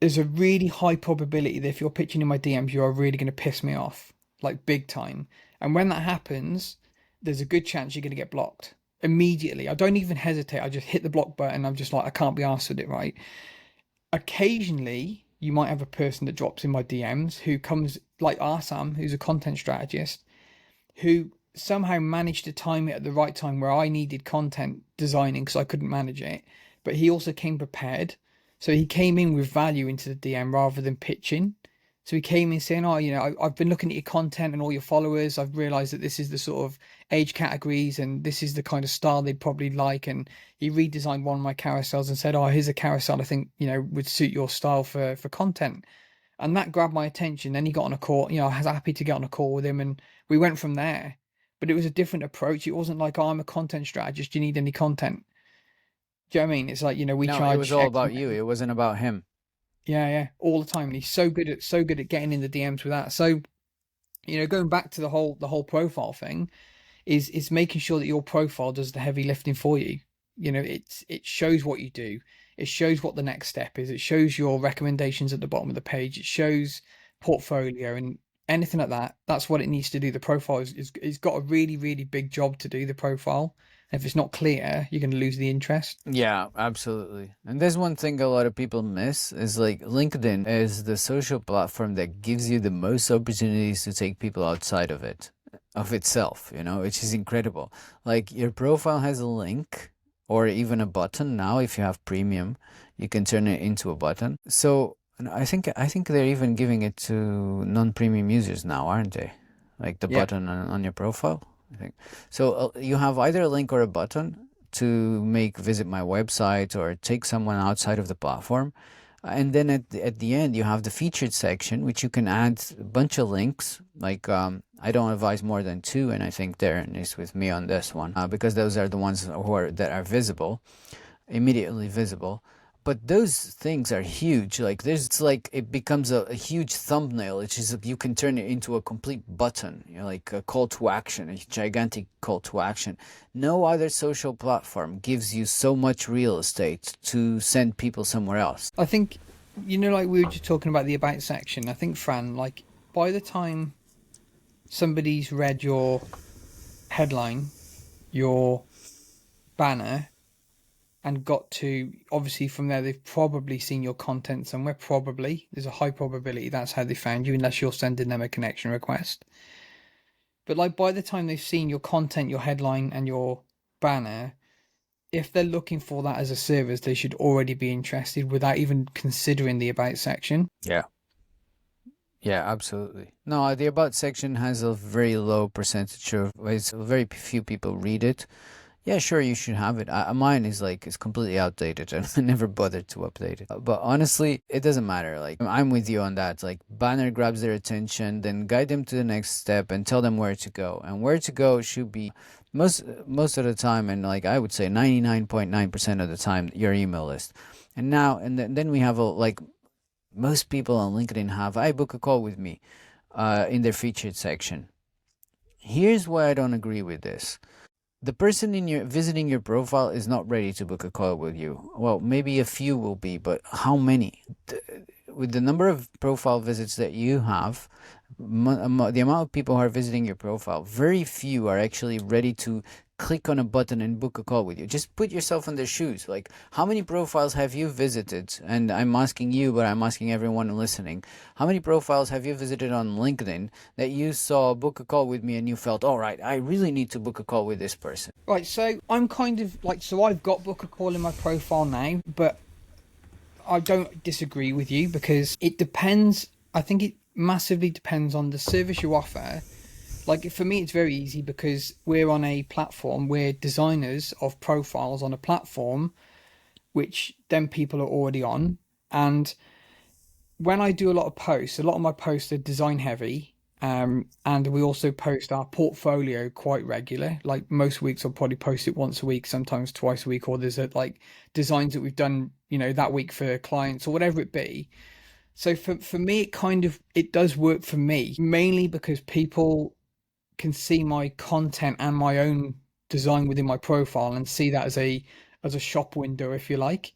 there's a really high probability that if you're pitching in my DMs, you are really going to piss me off, like big time. And when that happens, there's a good chance you're going to get blocked immediately. I don't even hesitate. I just hit the block button. I'm just like, I can't be arsed with it, right? Occasionally, you might have a person that drops in my DMs who comes, like Arsam, who's a content strategist, who somehow managed to time it at the right time where I needed content designing because I couldn't manage it. But he also came prepared. So he came in with value into the DM rather than pitching. So he came in saying, "Oh, I've been looking at your content and all your followers. I've realized that this is the sort of age categories and this is the kind of style they'd probably like." And he redesigned one of my carousels and said, "Oh, here's a carousel I think, would suit your style for content." And that grabbed my attention. Then he got on a call, I was happy to get on a call with him, and we went from there. But it was a different approach. It wasn't like, "Oh, I'm a content strategist. Do you need any content?" Do you know what I mean? It's like, we No, it was charge all X about amount. you. It wasn't about him. Yeah, yeah, all the time. And he's so good at getting in the DMs with that. So, going back to the whole profile thing, is making sure that your profile does the heavy lifting for you. It shows what you do. It shows what the next step is. It shows your recommendations at the bottom of the page. It shows portfolio and anything like that. That's what it needs to do. The profile is got a really, really big job to do, the profile. And if it's not clear, you're going to lose the interest. Yeah, absolutely. And there's one thing a lot of people miss is like LinkedIn is the social platform that gives you the most opportunities to take people outside of it, of itself, which is incredible. Like your profile has a link or even a button now if you have premium, you can turn it into a button. So, and I think they're even giving it to non-premium users now, aren't they? Like the Yeah. button on your profile, I think. So you have either a link or a button to make visit my website or take someone outside of the platform. And then at the end, you have the featured section, which you can add a bunch of links. Like I don't advise more than two, and I think Darren is with me on this one because those are the ones that are visible, immediately visible. But those things are huge. Like it's like it becomes a huge thumbnail. It's just you can turn it into a complete button, like a call to action, a gigantic call to action. No other social platform gives you so much real estate to send people somewhere else. I think, like we were just talking about the about section. I think, Fran, like by the time somebody's read your headline, your banner, and got to, obviously from there they've probably seen your content somewhere. Probably there's a high probability that's how they found you, unless you're sending them a connection request. But like by the time they've seen your content, your headline, and your banner, if they're looking for that as a service, they should already be interested without even considering the about section. Yeah. Yeah, absolutely. No, the about section has a very low percentage of, it's very few people read it. Yeah, sure, you should have it. Mine is like it's completely outdated, and I never bothered to update it. But honestly, it doesn't matter. Like I'm with you on that. Like banner grabs their attention, then guide them to the next step and tell them where to go. And where to go should be most of the time, and like I would say 99.9% of the time, your email list. And then we have like most people on LinkedIn have I book a call with me, in their featured section. Here's why I don't agree with this. The person visiting your profile is not ready to book a call with you. Well, maybe a few will be, but how many? With the number of profile visits that you have, the amount of people who are visiting your profile, very few are actually ready to click on a button and book a call with you. Just put yourself in their shoes. Like, how many profiles have you visited? And I'm asking you, but I'm asking everyone listening. How many profiles have you visited on LinkedIn that you saw book a call with me and you felt, all right, I really need to book a call with this person? Right, so I'm kind of like, so I've got book a call in my profile now, but I don't disagree with you because it depends. I think it massively depends on the service you offer. Like for me, it's very easy because we're on a platform. We're designers of profiles on a platform, which then people are already on. And when I do a lot of posts, a lot of my posts are design heavy. And we also post our portfolio quite regular. Like most weeks, I'll probably post it once a week, sometimes twice a week, or there's like designs that we've done, that week for clients or whatever it be. So for me, it does work for me, mainly because people can see my content and my own design within my profile and see that as a shop window, if you like.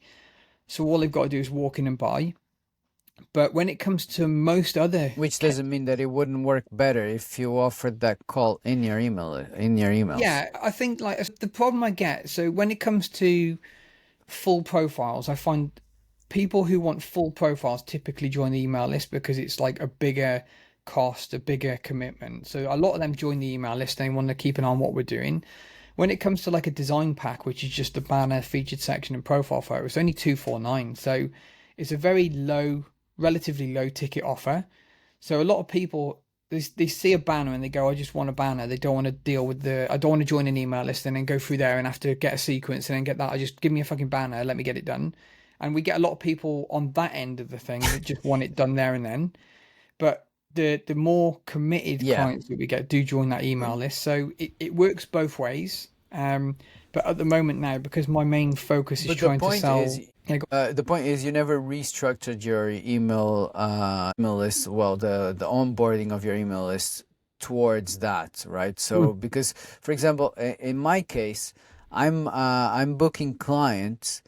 So all they've got to do is walk in and buy. But when it comes to most other, Which doesn't mean that it wouldn't work better if you offered that call in your emails. yeah, I think like the problem I get. So when it comes to full profiles, I find people who want full profiles typically join the email list because it's like a bigger cost, a bigger commitment. So a lot of them join the email list and they want to keep an eye on what we're doing. When it comes to like a design pack, which is just a banner, featured section, and profile photo, it's only 249. So it's a very relatively low ticket offer. So a lot of people they see a banner and they go, I just want a banner. They don't want to deal with I don't want to join an email list and then go through there and have to get a sequence and then get that. I just give me a fucking banner, let me get it done. And we get a lot of people on that end of the thing that just want it done there and then. But the more committed Yeah. clients that we get do join that email list. So it works both ways. But at the moment now, because my main focus is But the trying to point is, sell. Yeah, the point is, you never restructured your email list. Well, the onboarding of your email list towards that, right? So because, for example, in my case, I'm booking clients,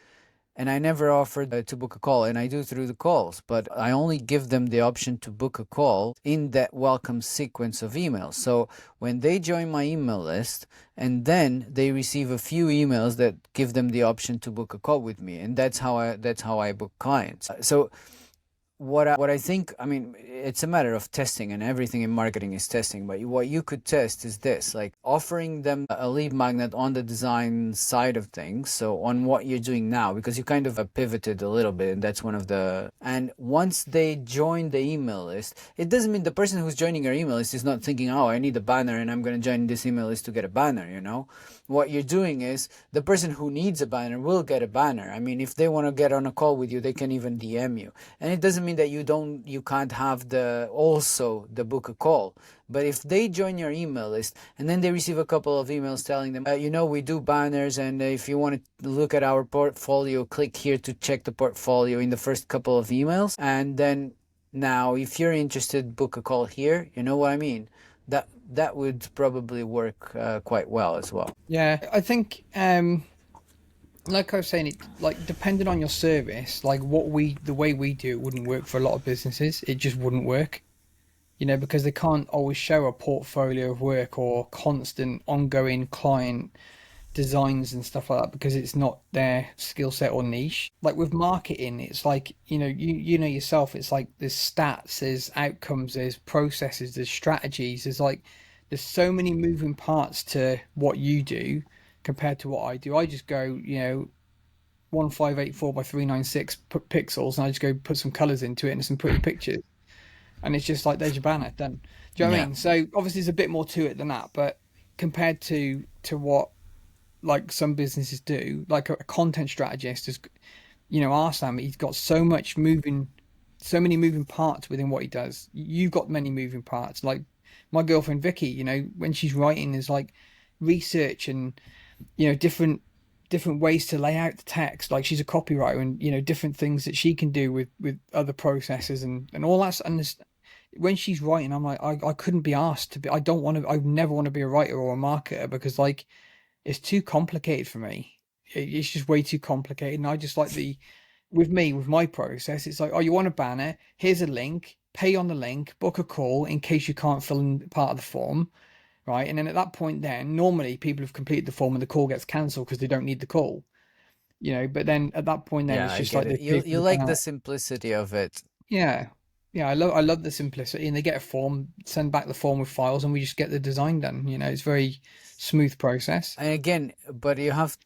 and I never offered to book a call, and I do through the calls, but I only give them the option to book a call in that welcome sequence of emails. So when they join my email list, and then they receive a few emails that give them the option to book a call with me, and that's how I book clients. So what I think, I mean, it's a matter of testing, and everything in marketing is testing. But what you could test is this, like offering them a lead magnet on the design side of things. So on what you're doing now, because you kind of pivoted a little bit, and that's one of the. And once they join the email list, it doesn't mean the person who's joining your email list is not thinking, oh, I need a banner, and I'm going to join this email list to get a banner. What you're doing is the person who needs a banner will get a banner. I mean, if they want to get on a call with you, they can even DM you, and it doesn't mean that you can't have the book a call. But if they join your email list and then they receive a couple of emails telling them, we do banners, and if you want to look at our portfolio, click here to check the portfolio in the first couple of emails, and then now if you're interested, book a call here. You know what I mean? That would probably work quite well as well. yeah. I think, like I was saying, it like depending on your service, like the way we do it wouldn't work for a lot of businesses. It just wouldn't work, because they can't always show a portfolio of work or constant ongoing client designs and stuff like that because it's not their skill set or niche. Like with marketing, it's like, you know yourself, it's like there's stats, there's outcomes, there's processes, there's strategies, there's so many moving parts to what you do compared to what I do. I just go, 1584 by 396 pixels, and I just go put some colors into it and some pretty pictures, and it's just like, there's your banner done. Do you know what I Yeah. mean? So obviously there's a bit more to it than that, but compared to what like some businesses do, like a content strategist is, Arsam, he's got so many moving parts within what he does. You've got many moving parts. Like my girlfriend Vicky, when she's writing, there's like research and different ways to lay out the text. Like she's a copywriter, and different things that she can do with other processes and all that. And when she's writing, I'm like, I couldn't be asked to be. I never want to be a writer or a marketer because like it's too complicated for me. It's just way too complicated, and I just like with my process, it's like, oh, you want a banner? Here's a link. Pay on the link. Book a call in case you can't fill in part of the form, right? And then at that point, then normally people have completed the form and the call gets cancelled because they don't need the call, But then at that point, then Yeah, it's I just get like it. they You pay for you the like the banner. simplicity of it. Yeah, yeah. I love the simplicity, and they get a form, send back the form with files, and we just get the design done. It's very smooth process. And again, but you have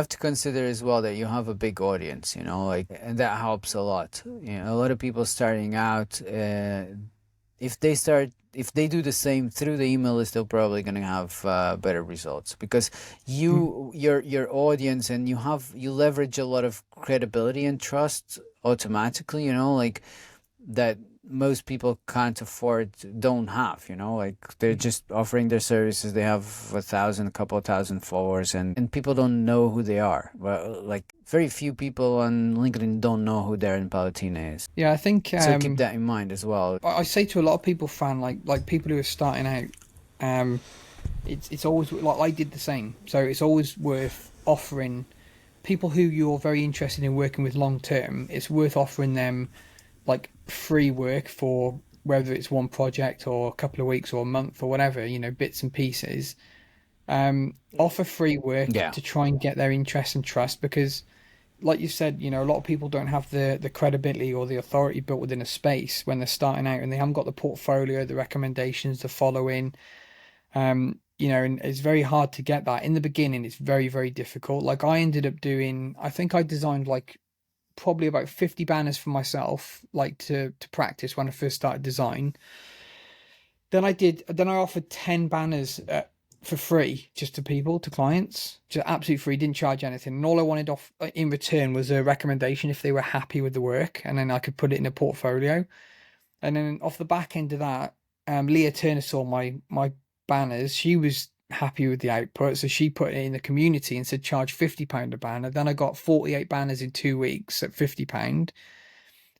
to consider as well that you have a big audience, like, and that helps a lot. A lot of people starting out, if they do the same through the email list, they're probably going to have better results because Mm. your audience, and you leverage a lot of credibility and trust automatically, like that most people can't afford, don't have, like they're just offering their services. They have a couple of thousand followers, and people don't know who they are. Well, like very few people on LinkedIn don't know who Darren Palatina is. Yeah, I think So keep that in mind as well. I say to a lot of people, Fran, like people who are starting out, um, it's always like I did the same. So it's always worth offering people who you're very interested in working with long term. It's worth offering them like free work for whether it's one project or a couple of weeks or a month or whatever, bits and pieces. Offer free work Yeah. to try and get their interest and trust because like you said, a lot of people don't have the credibility or the authority built within a space when they're starting out and they haven't got the portfolio, the recommendations, the following. And it's very hard to get that. In the beginning, it's very, very difficult. Like I ended up I think I designed like probably about 50 banners for myself, like to practice when I first started design. Then I offered 10 banners for free just to people, to clients, just absolutely free, didn't charge anything. And all I wanted off in return was a recommendation if they were happy with the work, and then I could put it in a portfolio. And then off the back end of that, Leah Turner saw my banners. She was happy with the output, so she put it in the community and said charge £50 a banner. Then I got 48 banners in 2 weeks at £50,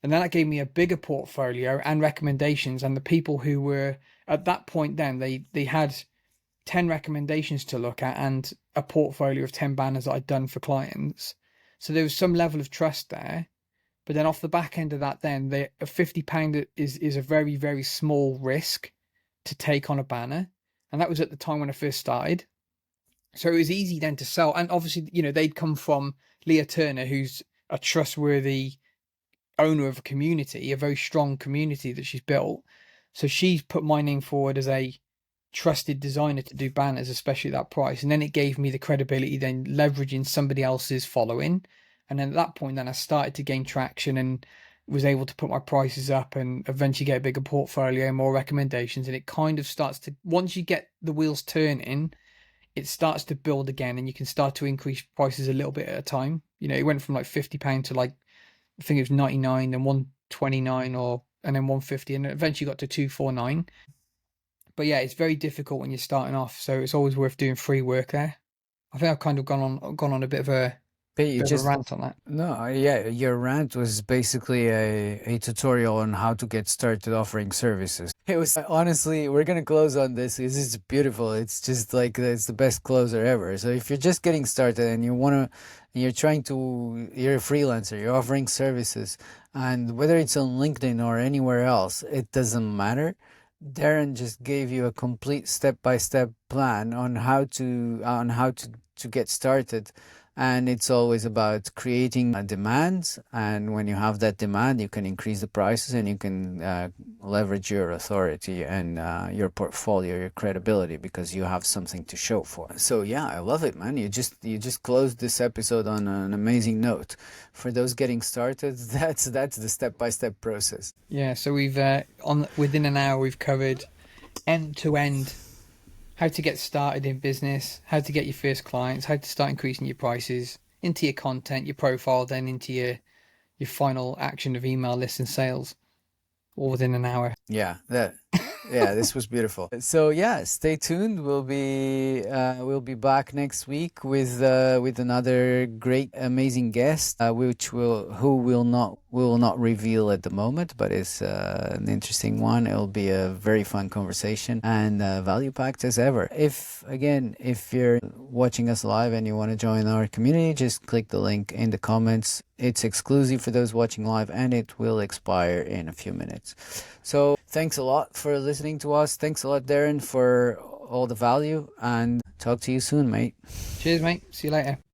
and then that gave me a bigger portfolio and recommendations. And the people who were at that point, then they had 10 recommendations to look at and a portfolio of 10 banners that I'd done for clients. So there was some level of trust there. But then off the back end of that, then a £50 is a very, very small risk to take on a banner. And that was at the time when I first started. So it was easy then to sell. And obviously, they'd come from Leah Turner, who's a trustworthy owner of a community, a very strong community that she's built. So she's put my name forward as a trusted designer to do banners, especially at that price. And then it gave me the credibility, then leveraging somebody else's following. And then at that point, then I started to gain traction and was able to put my prices up and eventually get a bigger portfolio, more recommendations. And it kind of starts to, once you get the wheels turning, it starts to build again, and you can start to increase prices a little bit at a time. It went from like £50 to like, I think it was 99, then 129, and then 150, and eventually got to 249. But yeah, it's very difficult when you're starting off, so it's always worth doing free work there. I think I've kind of gone on a bit of a rant on that. No, yeah, your rant was basically a tutorial on how to get started offering services. It was honestly, we're gonna close on this. This is beautiful. It's just like it's the best closer ever. So if you're just getting started and you're a freelancer, you're offering services, and whether it's on LinkedIn or anywhere else, it doesn't matter. Darren just gave you a complete step-by-step plan on how to get started. And it's always about creating a demand. And when you have that demand, you can increase the prices and you can leverage your authority and your portfolio, your credibility, because you have something to show for. So yeah, I love it, man. You just closed this episode on an amazing note. For those getting started, that's the step-by-step process. Yeah. So we've within an hour we've covered end to end how to get started in business, how to get your first clients, how to start increasing your prices, into your content, your profile, then into your final action of email lists and sales, all within an hour. Yeah, this was beautiful. So yeah, stay tuned. We'll be back next week with another great, amazing guest, who we will not reveal at the moment, but it's an interesting one. It'll be a very fun conversation and value packed as ever. If you're watching us live and you want to join our community, just click the link in the comments. It's exclusive for those watching live, and it will expire in a few minutes. So thanks a lot for listening to us. Thanks a lot, Darren, for all the value, and talk to you soon, mate. Cheers, mate. See you later.